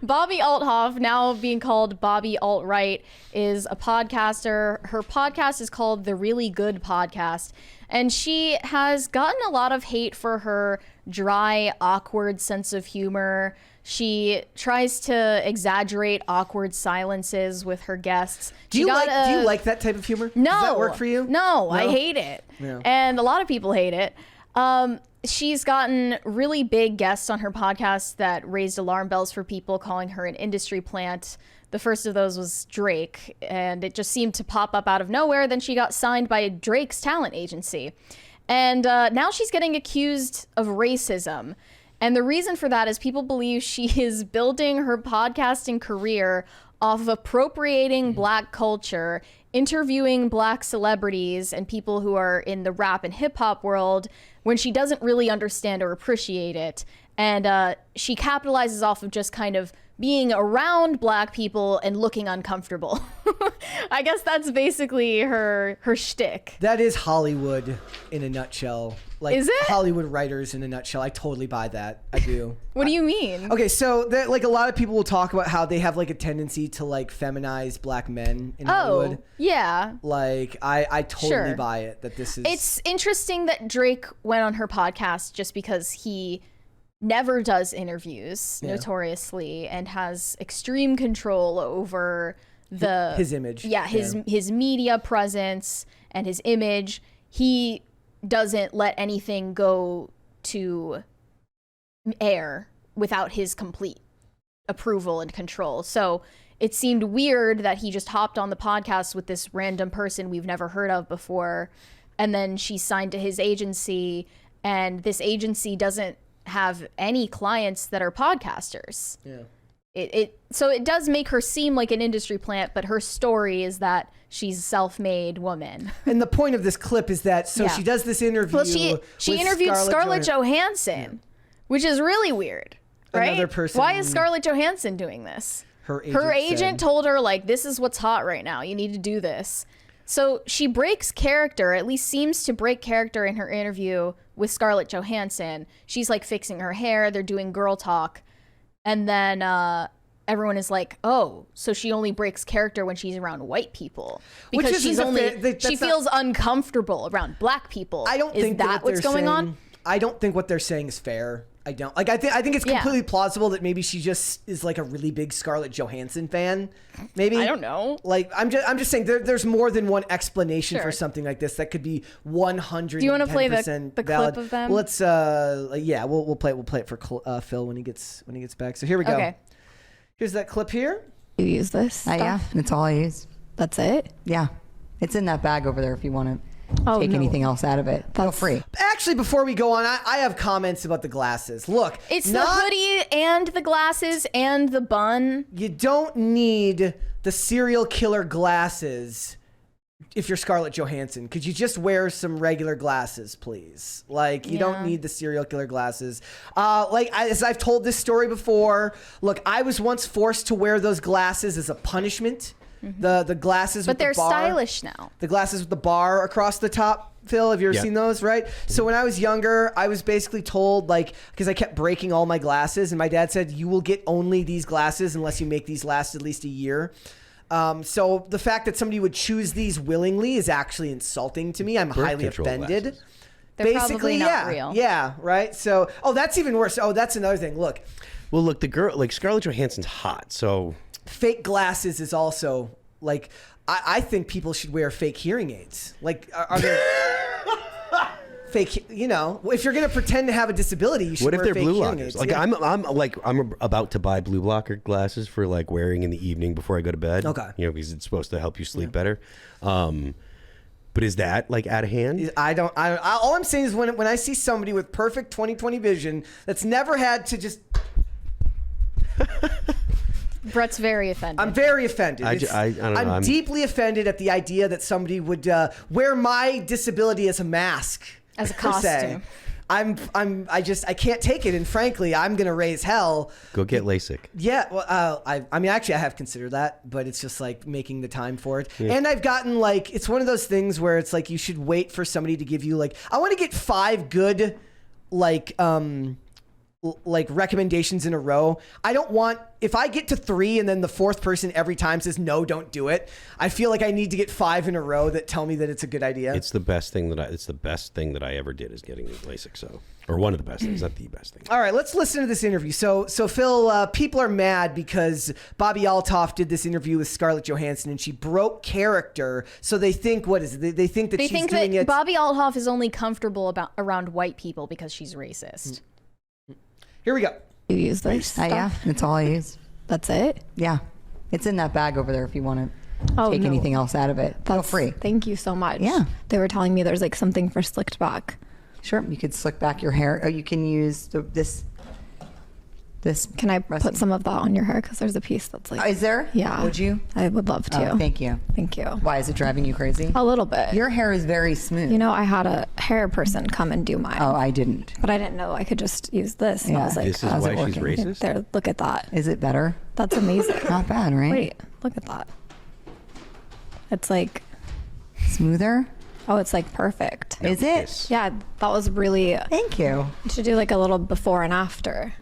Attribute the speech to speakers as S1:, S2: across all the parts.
S1: Bobbi Althoff, now being called Bobbi Alt-Right, is a podcaster. Her podcast is called The Really Good Podcast, and she has gotten a lot of hate for her dry, awkward sense of humor. She tries to exaggerate awkward silences with her guests.
S2: Do you like that type of humor?
S1: No.
S2: Does that work for you?
S1: No, I hate it.
S2: Yeah.
S1: And a lot of people hate it. She's gotten really big guests on her podcast that raised alarm bells for people, calling her an industry plant. The first of those was Drake, and it just seemed to pop up out of nowhere. Then she got signed by Drake's talent agency. And now she's getting accused of racism. And the reason for that is people believe she is building her podcasting career off of appropriating Black culture, interviewing Black celebrities and people who are in the rap and hip hop world when she doesn't really understand or appreciate it. And she capitalizes off of just kind of being around Black people and looking uncomfortable. I guess that's basically her shtick.
S2: That is Hollywood in a nutshell. Like,
S1: is it?
S2: Hollywood writers in a nutshell. I totally buy that. I do.
S1: What do you mean?
S2: Okay, so like a lot of people will talk about how they have like a tendency to like feminize Black men in Hollywood.
S1: Yeah.
S2: Like I totally buy it that this is.
S1: It's interesting that Drake went on her podcast just because he never does interviews notoriously and has extreme control over his image. Yeah, his media presence and his image. He doesn't let anything go to air without his complete approval and control. So it seemed weird that he just hopped on the podcast with this random person we've never heard of before, and then she signed to his agency, and this agency doesn't have any clients that are podcasters. Yeah. So it does make her seem like an industry plant, but her story is that she's a self-made woman. And
S2: the point of this clip is that she does this interview.
S1: Well, she interviewed Scarlett Johansson, which is really weird, right?
S2: Another person.
S1: Why is Scarlett Johansson doing this? Her agent told her, like, this is what's hot right now. You need to do this. So she breaks character, at least seems to break character in her interview with Scarlett Johansson. She's like fixing her hair. They're doing girl talk. And then everyone is like, oh, so she only breaks character when she's around white people. Because she feels uncomfortable around Black people.
S2: I don't think
S1: that what's going on?
S2: I don't think what they're saying is fair. I don't like. I think it's completely plausible that maybe she just is like a really big Scarlett Johansson fan. Maybe
S1: I don't know.
S2: Like I'm just saying there's more than one explanation for something like this that could be 100%.
S1: Do you want to play the clip of them?
S2: Well, let's we'll play it for Phil when he gets back. So here we go. Okay. Here's that clip here.
S3: You use this stuff?
S4: Yeah, that's all I use.
S3: That's it?
S4: Yeah, it's in that bag over there if you want to. Take anything else out of it. Feel free.
S2: Actually, before we go on, I have comments about the glasses. Look,
S1: it's the hoodie and the glasses and the bun.
S2: You don't need the serial killer glasses if you're Scarlett Johansson. Could you just wear some regular glasses, please? Like, you don't need the serial killer glasses. As I've told this story before, look, I was once forced to wear those glasses as a punishment. The glasses with the bar. But they're
S1: stylish now.
S2: The glasses with the bar across the top, Phil. Have you ever seen those, right? So when I was younger, I was basically told, like, because I kept breaking all my glasses, and my dad said, you will get only these glasses unless you make these last at least a year. So the fact that somebody would choose these willingly is actually insulting to me. I'm highly offended.
S1: Glasses. They're basically not real.
S2: Yeah, right? So, that's even worse. Oh, that's another thing. Look.
S5: Well, look, the girl, like Scarlett Johansson's hot, so...
S2: Fake glasses is also like I think people should wear fake hearing aids. Like are there fake? You know, if you're gonna pretend to have a disability, you should.
S5: What if
S2: wear
S5: they're
S2: fake
S5: blue
S2: hearing
S5: blockers?
S2: aids.
S5: Like I'm about to buy blue blocker glasses for like wearing in the evening before I go to bed.
S2: Okay,
S5: you know, because it's supposed to help you sleep better. But is that like out of hand?
S2: All I'm saying is when I see somebody with perfect 20/20 vision that's never had to just.
S1: Brett's very offended.
S2: I'm very offended.
S5: I don't know.
S2: I'm deeply offended at the idea that somebody would wear my disability as a mask,
S1: as a costume.
S2: I can't take it, and frankly, I'm gonna raise hell.
S5: Go get LASIK.
S2: Yeah, well, I mean, actually, I have considered that, but it's just like making the time for it. Yeah. And I've gotten like, it's one of those things where it's like you should wait for somebody to give you like, I want to get 5 good, like like recommendations in a row. I don't want, if I get to 3 and then the 4th person every time says no, don't do it, I feel like I need to get 5 in a row that tell me that it's a good idea.
S5: It's the best thing that I ever did is getting LASIK. So, or one of the best things, not the best thing.
S2: All right, let's listen to this interview. So Phil, people are mad because Bobbi Althoff did this interview with Scarlett Johansson and she broke character. So they think, what is it? They think that she's doing it.
S1: Bobbi Althoff is only comfortable around white people because she's racist.
S2: Here we go.
S3: You use this stuff?
S4: Yeah, that's all I use.
S3: That's it?
S4: Yeah. It's in that bag over there if you want to take anything else out of it. Feel free.
S3: Thank you so much.
S4: Yeah.
S3: They were telling me there's like something for slicked back.
S4: Sure. You could slick back your hair. Or you can use this.
S3: Can I put some of that on your hair? Because there's a piece that's like...
S4: Is there?
S3: Yeah.
S4: Would you?
S3: I would love to.
S4: Oh, thank you.
S3: Thank you.
S4: Why? Is it driving you crazy?
S3: A little bit.
S4: Your hair is very smooth.
S3: You know, I had a hair person come and do mine.
S4: Oh, I didn't.
S3: But I didn't know I could just use this. And I
S4: Yeah.
S3: was like,
S5: This is
S4: how's it
S5: why she's
S4: working?
S5: racist?
S3: there, look at that.
S4: Is it better?
S3: That's amazing.
S4: Not bad, right?
S3: Wait, look at that. It's like,
S4: Smoother?
S3: oh, it's like perfect.
S4: Is it?
S5: Yes.
S3: Yeah, that was really...
S4: Thank you.
S3: You should do like a little before and after.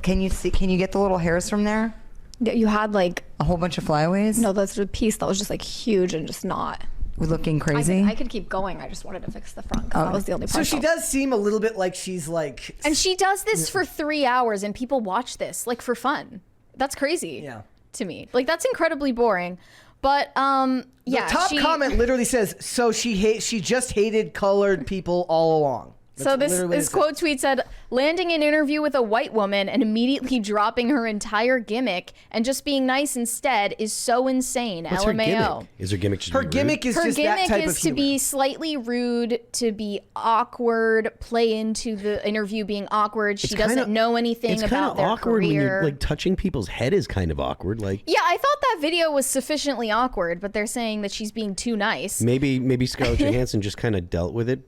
S4: Can you see? Can you get the little hairs from there?
S3: You had like...
S4: A whole bunch of flyaways?
S3: No, that's a piece that was just like huge and just not...
S4: We're looking crazy.
S3: I could keep going. I just wanted to fix the front because that was the only part.
S2: So she does seem a little bit like she's like...
S1: And she does this for 3 hours and people watch this like for fun. That's crazy to me. Like that's incredibly boring. But yeah,
S2: the top comment literally says, so she just hated colored people all along.
S1: So this quote tweet said, landing an interview with a white woman and immediately dropping her entire gimmick and just being nice instead is so insane.
S5: What's
S1: LMAO.
S5: her gimmick? Is her gimmick just
S2: Her
S5: be rude?
S2: gimmick is
S1: Her
S2: just that
S1: gimmick
S2: type
S1: is
S2: of
S1: to
S2: humor.
S1: be slightly rude, to be awkward, play into the interview being awkward. She doesn't know anything about their
S5: awkward
S1: career.
S5: when you're like touching people's head is kind of awkward. Like
S1: Yeah, I thought that video was sufficiently awkward, but they're saying that she's being too nice.
S5: maybe Scarlett Johansson just kind of dealt with it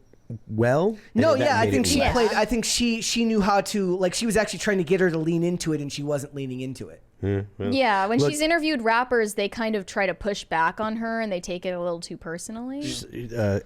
S5: well.
S2: No,
S5: and that
S2: yeah, I
S5: made
S2: think
S5: it
S2: she
S5: less.
S2: played. I think she knew how to, like, she was actually trying to get her to lean into it, and she wasn't leaning into it.
S1: Yeah, when
S5: Look-
S1: she's interviewed rappers, they kind of try to push back on her and they take it a little too personally.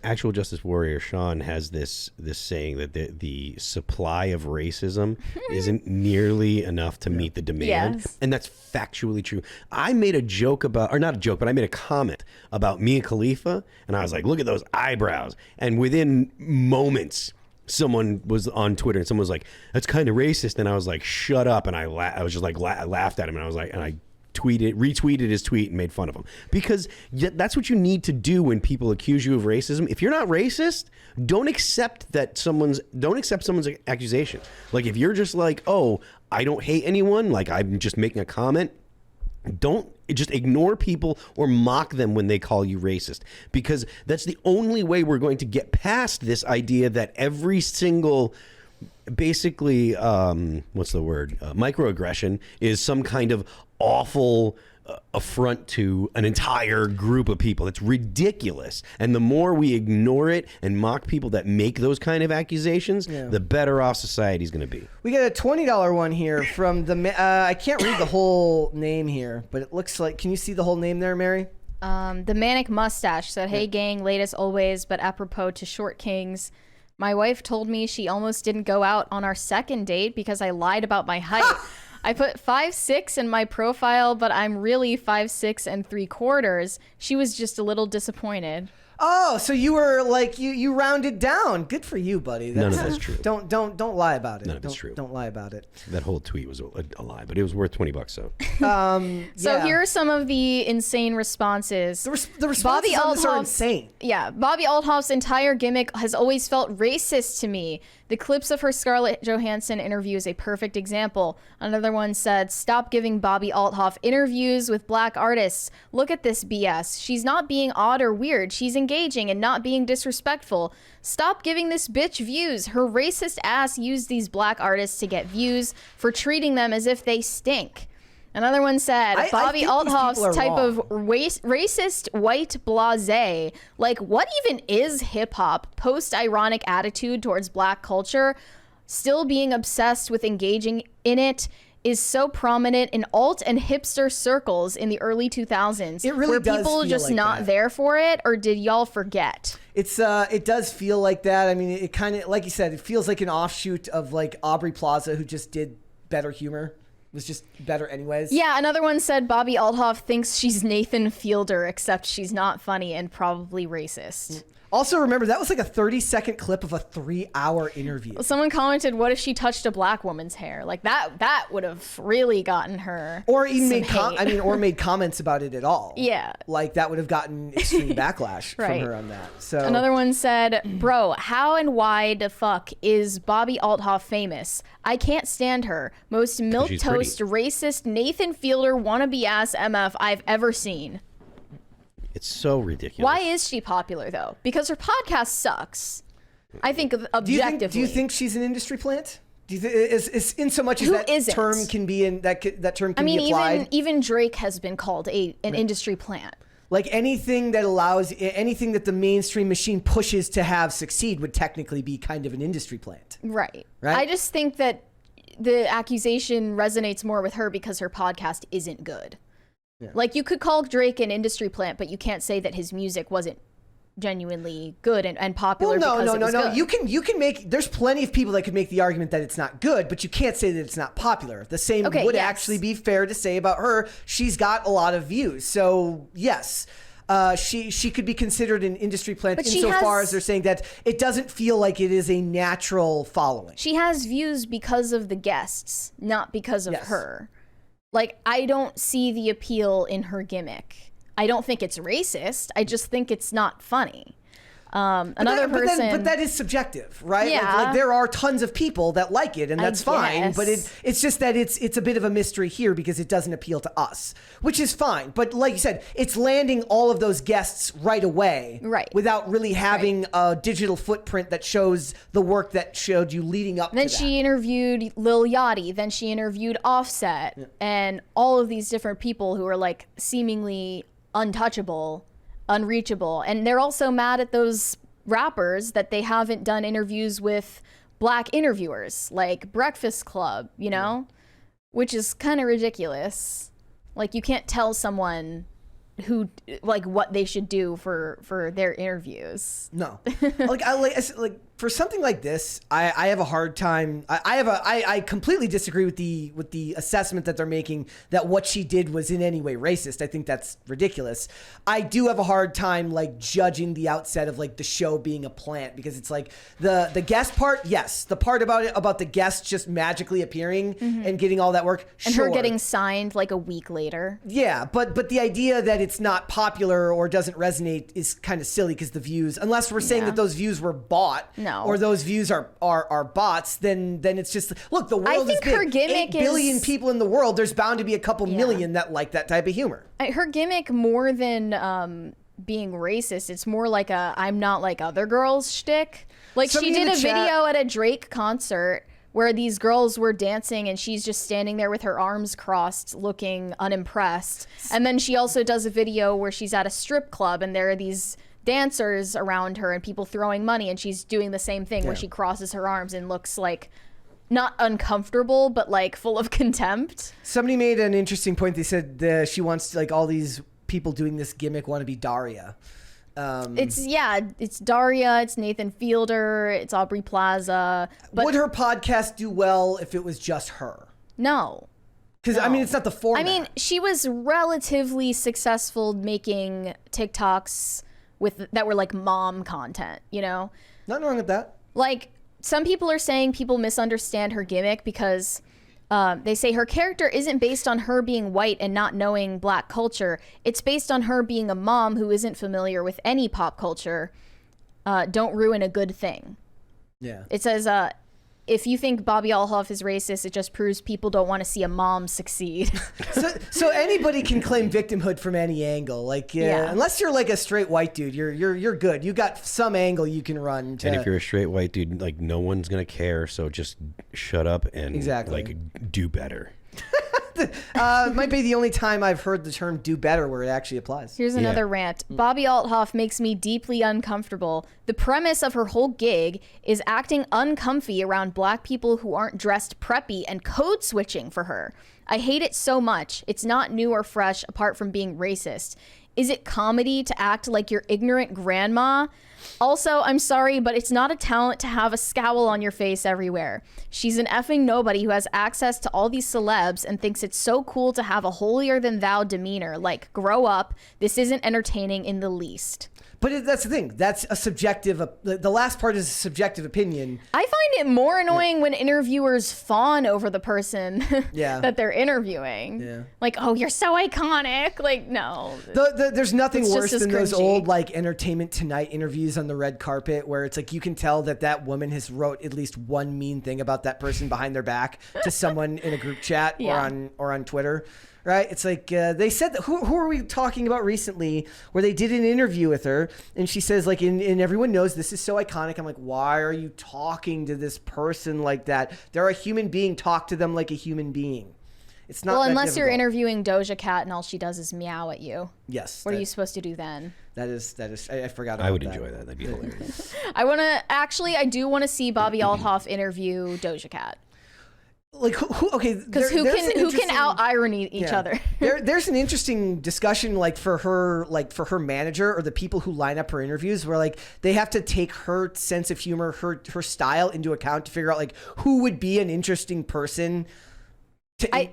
S5: Actual Justice Warrior Sean has this saying that the supply of racism isn't nearly enough to meet the demand,
S1: Yes.
S5: and that's factually true. I made a joke about, or not a joke, but I made a comment about Mia Khalifa, and I was like, "Look at those eyebrows!" And within moments, someone was on Twitter and someone was like, "That's kind of racist," and I was like, "Shut up!" And I was just like, laughed at him, and I was like, and I retweeted his tweet and made fun of him, because that's what you need to do when people accuse you of racism. If you're not racist, don't accept someone's accusation. Like if you're just like, "Oh, I don't hate anyone," like I'm just making a comment, don't just ignore people or mock them when they call you racist, because that's the only way we're going to get past this idea that every single basically what's the word, microaggression is some kind of awful affront to an entire group of people. It's ridiculous, and the more we ignore it and mock people that make those kind of accusations, the better off society's going to be.
S2: We got a $20 one here from the I can't read the whole name here, but it looks like, can you see the whole name there, Mary?
S1: The Manic Mustache said, "Hey gang, late as always, but apropos to Short Kings, my wife told me she almost didn't go out on our second date because I lied about my height. I put 5'6" in my profile, but I'm really 5'6" and 3/4. She was just a little disappointed."
S2: Oh, so you were like you rounded down. Good for you, buddy.
S5: None of that's true.
S2: Don't lie about it.
S5: None of it's true.
S2: Don't lie about it.
S5: That whole tweet was a lie, but it was worth $20. So
S1: So here are some of the insane responses.
S2: The responses on this are insane.
S1: Yeah, Bobbi Althoff's entire gimmick has always felt racist to me. The clips of her Scarlett Johansson interview is a perfect example. Another one said, "Stop giving Bobbi Althoff interviews with black artists. Look at this BS. She's not being odd or weird. She's engaging and not being disrespectful. Stop giving this bitch views. Her racist ass used these black artists to get views for treating them as if they stink." Another one said,
S2: I
S1: Bobbi
S2: think these
S1: Althoff's
S2: people are
S1: type
S2: wrong.
S1: of racist white blasé, like what even is hip-hop, post-ironic attitude towards black culture, still being obsessed with engaging in it, is so prominent in alt and hipster circles in the early 2000s.
S2: It really
S1: were
S2: does
S1: people
S2: feel
S1: just
S2: like
S1: not
S2: that.
S1: there for it, or did y'all forget?
S2: It does feel like that. I mean, it kind of, like you said, it feels like an offshoot of like Aubrey Plaza, who just did better humor. Was just better anyways.
S1: Yeah, another one said Bobbi Althoff thinks she's Nathan Fielder, except she's not funny and probably racist.
S2: Also, remember, that was like a 30-second clip of a 3-hour interview.
S1: Someone commented, what if she touched a black woman's hair? Like that would have really gotten her.
S2: Or even
S1: some
S2: made comments about it at all.
S1: Yeah.
S2: Like that would have gotten extreme backlash from her on that. So
S1: another one said, bro, how and why the fuck is Bobbi Althoff famous? I can't stand her. Most milquetoast, racist, Nathan Fielder wannabe ass MF I've ever seen.
S5: It's so ridiculous.
S1: Why is she popular though? Because her podcast sucks. I think objectively.
S2: Do you think she's an industry plant? Do you is in so much as
S1: Who
S2: that
S1: isn't?
S2: term can be in that term can be applied?
S1: even Drake has been called an industry plant.
S2: Like anything that the mainstream machine pushes to have succeed would technically be kind of an industry plant.
S1: Right.
S2: Right?
S1: I just think that the accusation resonates more with her because her podcast isn't good. Yeah. Like you could call Drake an industry plant, but you can't say that his music wasn't genuinely good and popular.
S2: Well, no.
S1: Good.
S2: You can make. There's plenty of people that could make the argument that it's not good, but you can't say that it's not popular. The same would actually be fair to say about her. She's got a lot of views, so yes. She could be considered an industry plant insofar as they're saying that it doesn't feel like it is a natural following.
S1: She has views because of the guests, not because of her. Like, I don't see the appeal in her gimmick. I don't think it's racist. I just think it's not funny. But
S2: that is subjective, right?
S1: Yeah.
S2: Like there are tons of people that like it, and that's fine. But it's just that it's a bit of a mystery here because it doesn't appeal to us, which is fine. But like you said, it's landing all of those guests right away, without really having a digital footprint that shows the work that showed you leading up.
S1: Then
S2: to
S1: she interviewed Lil Yachty. Then she interviewed Offset, and all of these different people who are like seemingly untouchable. Unreachable, and they're also mad at those rappers that they haven't done interviews with black interviewers like Breakfast Club, which is kind of ridiculous. Like you can't tell someone who like what they should do for their interviews.
S2: No, like for something like this, I have a hard time. I completely disagree with the assessment that they're making that what she did was in any way racist. I think that's ridiculous. I do have a hard time like judging the outset of like the show being a plant because it's like the guest part, yes, the part about the guests just magically appearing and getting all that work,
S1: and her getting signed like a week later.
S2: Yeah, but the idea that it's not popular or doesn't resonate is kind of silly because the views, unless we're saying that those views were bought. Or those views are bots, then it's just look, the world is big.
S1: Her gimmick
S2: 8 billion people in the world. There's bound to be a couple million that like that type of humor.
S1: Her gimmick, more than being racist, it's more like a I'm not like other girls shtick. Like she did a video at a Drake concert where these girls were dancing and she's just standing there with her arms crossed looking unimpressed. And then she also does a video where she's at a strip club and there are these dancers around her and people throwing money and she's doing the same thing where she crosses her arms and looks like not uncomfortable but like full of contempt.
S2: Somebody made an interesting point. They said she wants like all these people doing this gimmick want to be Daria.
S1: It's Daria, it's Nathan Fielder, it's Aubrey Plaza. But
S2: would her podcast do well if it was just her?
S1: No.
S2: Because, I mean, it's not the format.
S1: I mean, she was relatively successful making TikToks that were like mom content, Nothing
S2: wrong with that.
S1: Like, some people are saying people misunderstand her gimmick because they say her character isn't based on her being white and not knowing black culture. It's based on her being a mom who isn't familiar with any pop culture. Don't ruin a good thing.
S2: Yeah.
S1: It says, if you think Bobbi Althoff is racist, it just proves people don't want to see a mom succeed.
S2: so anybody can claim victimhood from any angle. Like, unless you're like a straight white dude, you're good. You got some angle you can run.
S5: And if you're a straight white dude, like no one's gonna care. So just shut up and like do better.
S2: Might be the only time I've heard the term do better where it actually applies.
S1: Here's another rant. Bobbi Althoff makes me deeply uncomfortable. The premise of her whole gig is acting uncomfy around black people who aren't dressed preppy and code switching for her. I hate it so much. It's not new or fresh apart from being racist. Is it comedy to act like your ignorant grandma? Also, I'm sorry, but it's not a talent to have a scowl on your face everywhere. She's an effing nobody who has access to all these celebs and thinks it's so cool to have a holier-than-thou demeanor. Like, grow up. This isn't entertaining in the least.
S2: But that's the thing. That's a subjective. The last part is a subjective opinion.
S1: I find it more annoying when interviewers fawn over the person that they're interviewing.
S2: Yeah.
S1: Like, oh, you're so iconic. Like, no.
S2: There's nothing
S1: It's
S2: worse
S1: just as
S2: than those
S1: cringy.
S2: old like Entertainment Tonight interviews on the red carpet where it's like you can tell that woman has wrote at least one mean thing about that person behind their back to someone in a group chat or on Twitter. Right? It's like they said that, who are we talking about recently where they did an interview with her and she says like, and everyone knows this is so iconic. I'm like, why are you talking to this person like that? They're a human being. Talk to them like a human being. It's not.
S1: Well,
S2: that
S1: unless you're
S2: difficult.
S1: interviewing Doja Cat and all she does is meow at you.
S2: Yes.
S1: What are you supposed to do then?
S2: That is. I forgot about that.
S5: I would enjoy that. That'd be hilarious.
S1: I do want to see Bobbi Althoff interview Doja Cat.
S2: Like who okay,
S1: Because who can out irony each other?
S2: There's an interesting discussion like for her manager or the people who line up her interviews where like they have to take her sense of humor, her style into account to figure out like who would be an interesting person.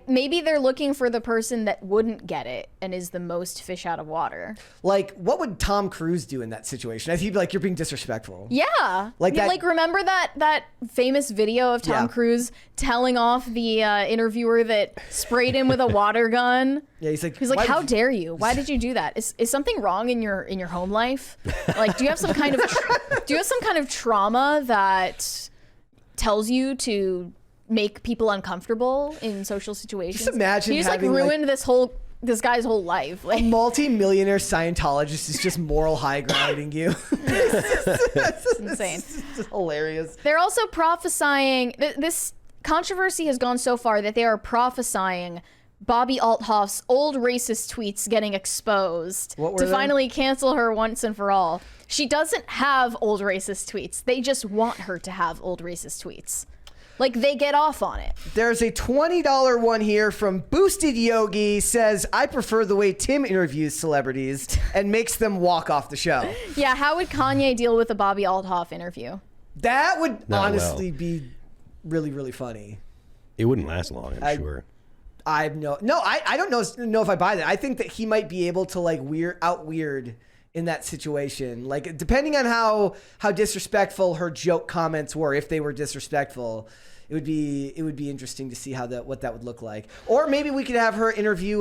S1: Maybe they're looking for the person that wouldn't get it and is the most fish out of water.
S2: Like, what would Tom Cruise do in that situation? I think he'd be like, you're being disrespectful.
S1: Yeah.
S2: Like that.
S1: Like, remember that famous video of Tom Cruise telling off the interviewer that sprayed him with a water gun?
S2: Yeah, he's
S1: like, how dare you? Why did you do that? Is something wrong in your home life? Like, do you have some kind of trauma that tells you to make people uncomfortable in social situations?
S2: Just imagine
S1: you just like
S2: having,
S1: ruined this guy's whole life. Like,
S2: multi-millionaire Scientologist is just moral high grounding you.
S1: it's insane.
S2: It's hilarious.
S1: They're also prophesying. This controversy has gone so far that they are prophesying Bobbi Althoff's old racist tweets getting exposed to finally cancel her once and for all. She doesn't have old racist tweets. They just want her to have old racist tweets. Like, they get off on it.
S2: There's a $20 one here from Boosted Yogi. Says, I prefer the way Tim interviews celebrities and makes them walk off the show.
S1: Yeah, how would Kanye deal with a Bobbi Althoff interview?
S2: That would honestly be really, really funny.
S5: It wouldn't last long, I'm sure.
S2: I don't know if I buy that. I think that he might be able to like weird in that situation. Like, depending on how disrespectful her joke comments were, if they were disrespectful, it would be interesting to see what that would look like. Or maybe we could have her interview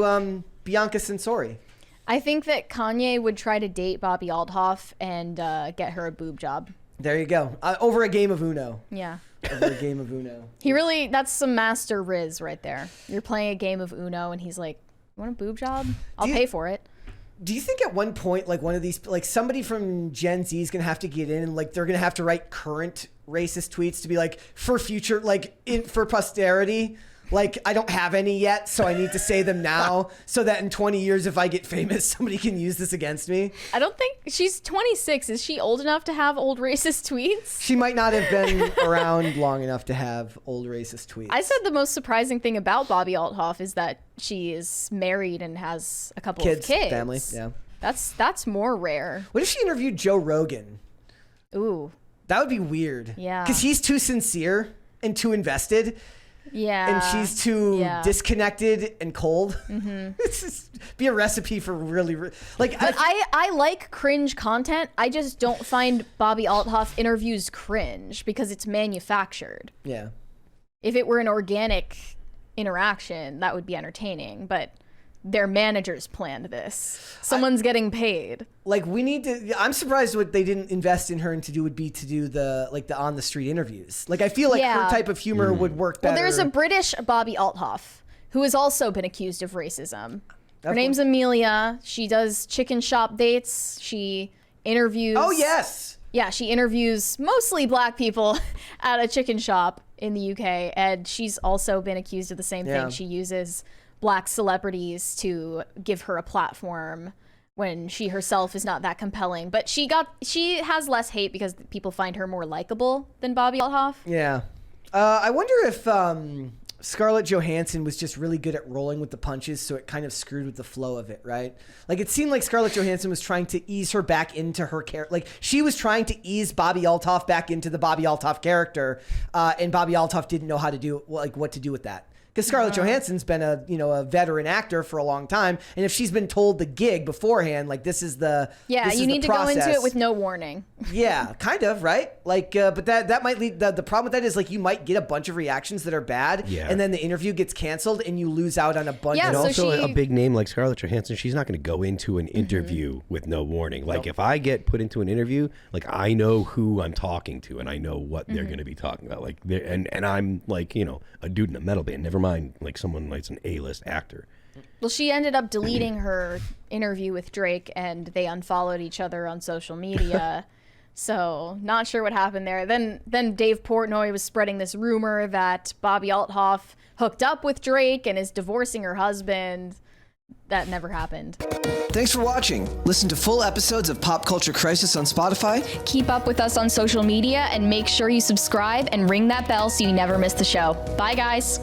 S2: Bianca Censori.
S1: I think that Kanye would try to date Bobbi Althoff and get her a boob job.
S2: There you go. Over a game of Uno.
S1: Yeah.
S2: Over a game of Uno.
S1: That's some master Riz right there. You're playing a game of Uno and he's like, want a boob job? I'll pay for it.
S2: Do you think at one point, like one of these, like somebody from Gen Z is going to have to get in and like they're going to have to write current racist tweets to be like for future, like for posterity? Like, I don't have any yet, so I need to say them now so that in 20 years, if I get famous, somebody can use this against me.
S1: I don't think she's 26. Is she old enough to have old racist tweets?
S2: She might not have been around long enough to have old racist tweets.
S1: I said the most surprising thing about Bobbi Althoff is that she is married and has a couple of kids.
S2: Family, yeah.
S1: That's more rare.
S2: What if she interviewed Joe Rogan?
S1: Ooh.
S2: That would be weird.
S1: Yeah.
S2: Because he's too sincere and too invested.
S1: Yeah.
S2: And she's too disconnected and cold.
S1: Mm-hmm.
S2: It's just be a recipe for really like.
S1: But I like cringe content. I just don't find Bobbi Althoff interviews cringe because it's manufactured.
S2: Yeah. If
S1: it were an organic interaction, that would be entertaining. But their managers planned this. Someone's getting paid.
S2: Like, we need to. I'm surprised what they didn't invest in her and would be to do the on the street interviews. Like, I feel like her type of humor would work better.
S1: Well, there's a British Bobbi Althoff who has also been accused of racism. Her name's Amelia. She does chicken shop dates. She interviews.
S2: Oh yes.
S1: Yeah, she interviews mostly black people at a chicken shop in the UK, and she's also been accused of the same thing. She uses black celebrities to give her a platform when she herself is not that compelling. But she has less hate because people find her more likable than Bobbi Althoff.
S2: Yeah. I wonder Scarlett Johansson was just really good at rolling with the punches, so it kind of screwed with the flow of it, right? Like, it seemed like Scarlett Johansson was trying to ease her back into her character. Like, she was trying to ease Bobbi Althoff back into the Bobbi Althoff character, and Bobbi Althoff didn't know how to do, like, what to do with that. Because Scarlett Johansson's been a veteran actor for a long time, and if she's been told the gig beforehand, like, this is the
S1: you need to go into it with no warning.
S2: Yeah, kind of, right? Like, but that might lead. The problem with that is, like, you might get a bunch of reactions that are bad, and then the interview gets canceled, and you lose out on a bunch.
S1: Yeah,
S2: of
S5: And
S1: so
S5: also, a big name like Scarlett Johansson, she's not going to go into an interview with no warning. Like, if I get put into an interview, like, I know who I'm talking to, and I know what they're going to be talking about. Like, and I'm like, a dude in a metal band. Never mind, like, someone like an A-list actor.
S1: Well, she ended up deleting her interview with Drake, and they unfollowed each other on social media. So not sure what happened there. Then Dave Portnoy was spreading this rumor that Bobbi Althoff hooked up with Drake and is divorcing her husband. That never happened.
S6: Thanks for watching. Listen to full episodes of Pop Culture Crisis on Spotify.
S1: Keep up with us on social media and make sure you subscribe and ring that bell so you never miss the show. Bye, guys.